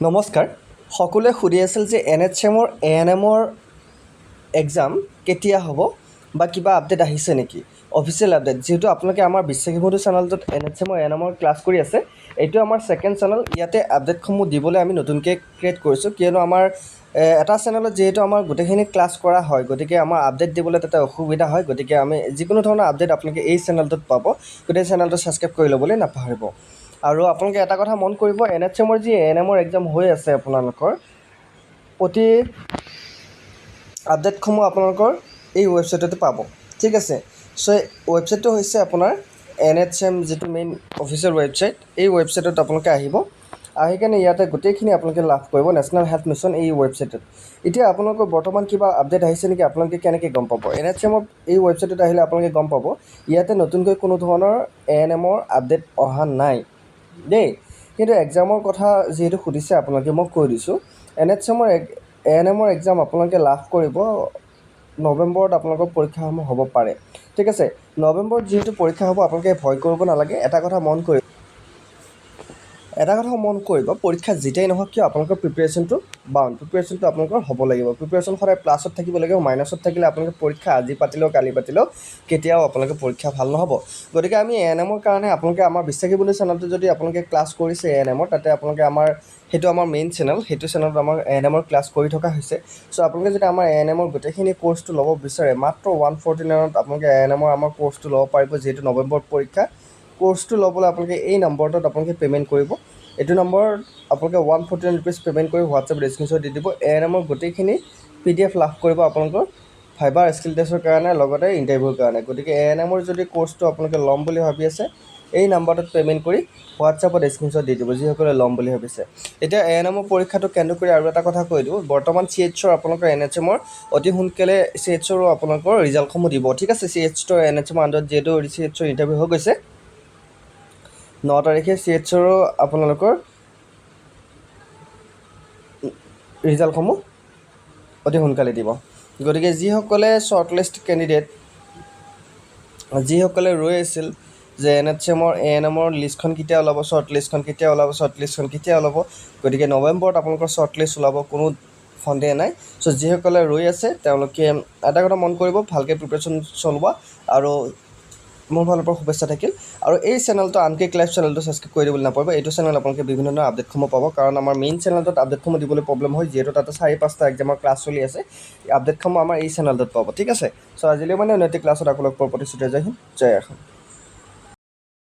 নমস্কাৰ সকলোৱে সুধি আছিল যে NHM ANM এক্সাম কেতিয়া হ'ব বা কিবা আপডেট আহিছে নেকি অফিচিয়েল আপডেট যেহেতু আপোনালোকে আমাৰ বিশ্বাসীবন্ধু চেনেলটোত NHM ANM ক্লাছ কৰি আছে এইটো আমাৰ সেকেন্ড চেনেল ইয়াতে আপডেটসমূহ দিবলৈ আমি নতুনকৈ ক্ৰিয়েট কৰিছোঁ কিয়নো আমাৰ এটা চেনেলত যেহেতু আমাৰ গোটেইখিনি ক্লাছ কৰা হয় গতিকে আমাৰ আপডেট দিবলৈ তাতে অসুবিধা হয় গতিকে আমি যিকোনো ধৰণৰ আপডেট আপোনালোকে এই চেনেলটোত পাব গোটেই চেনেলটো ছাবস্ক্ৰাইব কৰি ল'বলৈ নাপাহৰিব আৰু আপোনালোকে এটা কথা মন কৰিব NHM যি ANM এক্সাম হৈ আছে আপোনালোকৰ প্ৰতি আপডেটসমূহ আপোনালোকৰ এই ৱেবছাইটতে পাব ঠিক আছে সো ৱেবছাইটটো হৈছে আপোনাৰ NHM যিটো মেইন অফিচিয়েল ৱেবছাইট এই ৱেবছাইটত আপোনালোকে আহিব আহি কেনে ইয়াতে গোটেইখিনি আপোনালোকে লাভ কৰিব নেশ্যনেল হেল্থ মিছন এই ৱেবছাইটত এতিয়া আপোনালোকৰ বৰ্তমান কিবা আপডেট আহিছে নেকি আপোনালোকে কেনেকৈ গম পাব NHM এই ৱেবছাইটত আহিলে আপোনালোকে গম পাব ইয়াতে নতুনকৈ কোনো ধৰণৰ ANM আপডেট অহা নাই দেই কিন্তু এক্সামৰ কথা যেহেতু সুধিছে আপোনালোকে মই কৈ দিছোঁ NHM ANM এক্সাম আপোনালোকে লাভ কৰিব নৱেম্বৰত আপোনালোকৰ পৰীক্ষাসমূহ হ'ব পাৰে ঠিক আছে নৱেম্বৰত যেহেতু পৰীক্ষা হ'ব আপোনালোকে ভয় কৰিব নালাগে এটা কথা মন কৰিব পৰীক্ষা যেতিয়াই নহওক কিয় আপোনালোকৰ প্ৰিপেৰেশ্যনটো আপোনালোকৰ হ'ব লাগিব প্ৰিপেৰেশ্যন সদায় প্লাছত থাকিব লাগিব মাইনাছত থাকিলে আপোনালোকে পৰীক্ষা আজি পাতিলেও কালি পাতিলেও কেতিয়াও আপোনালোকে পৰীক্ষা ভাল নহ'ব গতিকে আমি ANM কাৰণে আপোনালোকে আমাৰ বিশ্বাসীবন্ধু চেনেলটো যদি আপোনালোকে ক্লাছ কৰিছে ANM তাতে আপোনালোকে সেইটো আমাৰ মেইন চেনেল সেইটো চেনেলত আমাৰ ANM ক্লাছ কৰি থকা হৈছে সো আপোনালোকে যদি আমাৰ ANM গোটেইখিনি কোৰ্চটো ল'ব বিচাৰে মাত্ৰ 149ত আপোনালোকে ANM আমাৰ কোৰ্চটো ল'ব পাৰিব যেহেতু নৱেম্বৰত পৰীক্ষা কোৰ্চটো ল'বলৈ আপোনালোকে এই নম্বৰটোত আপোনালোকে পে'মেণ্ট কৰিব এইটো নম্বৰত আপোনালোকে 149 ৰুপিজ পে'মেণ্ট কৰি হোৱাটছএপত স্ক্ৰীনশ্বট দি দিব ANM গোটেইখিনি PDF লাভ কৰিব আপোনালোকৰ ফাইবাৰ স্কিল টেষ্টৰ কাৰণে লগতে ইণ্টাৰভিউৰ কাৰণে গতিকে ANM যদি কোৰ্চটো আপোনালোকে ল'ম বুলি ভাবি আছে এই নম্বৰটোত পে'মেণ্ট কৰি হোৱাটছএপত স্ক্ৰীনশ্বট দি দিব যিসকলে ল'ম বুলি ভাবিছে এতিয়া ANM পৰীক্ষাটো কেন্দ্ৰ কৰি আৰু এটা কথা কৈ দিওঁ বৰ্তমান CHৰ আপোনালোকৰ NHM অতি সোনকালে CHৰ আপোনালোকৰ ৰিজাল্টসমূহ দিব ঠিক আছে CHৰ NHM আণ্ডাৰত যিহেতু CHৰ ইণ্টাৰভিউ হৈ গৈছে 9 তাৰিখে CHৰ আপোনালোকৰ ৰিজাল্টসমূহ অতি সোনকালে দিব গতিকে যিসকলে শ্বৰ্টলিষ্ট কেণ্ডিডেট যিসকলে ৰৈ আছিল যে NHM ANM লিষ্টখন কেতিয়া ওলাব শ্বৰ্টলিষ্টখন কেতিয়া ওলাব গতিকে নৱেম্বৰত আপোনালোকৰ শ্বৰ্টলিষ্ট ওলাব কোনো সন্দেহ নাই সো যিসকলে ৰৈ আছে তেওঁলোকে এটা কথা মন কৰিব ভালকৈ প্ৰিপেৰেশ্যন চলোৱা আৰু মোৰ ফালৰ পৰা শুভেচ্ছা থাকিল আৰু এই চেনেলটো আনক্লিক লাইভ চেনেলটো ছাবস্ক্ৰাইব কৰি দিবলৈ নাপাহৰিব এইটো চেনেল আপোনালোকে বিভিন্ন ধৰণৰ আপডেটসমূহ পাব কাৰণ আমাৰ মেইন চেনেলটোত আপডেটসমূহ দিবলৈ প্ৰব্লেম হয় যিহেতু তাতে 4-5টা এক্সামৰ ক্লাছ চলি আছে আপডেটসমূহ আমাৰ এই চেনেলটোত পাব ঠিক আছে সো আজিলৈ মানে উন্নতি ক্লাছত আপোনালোকৰ প্ৰতিশ্ৰুতি জয় হিন্দ জয় অসম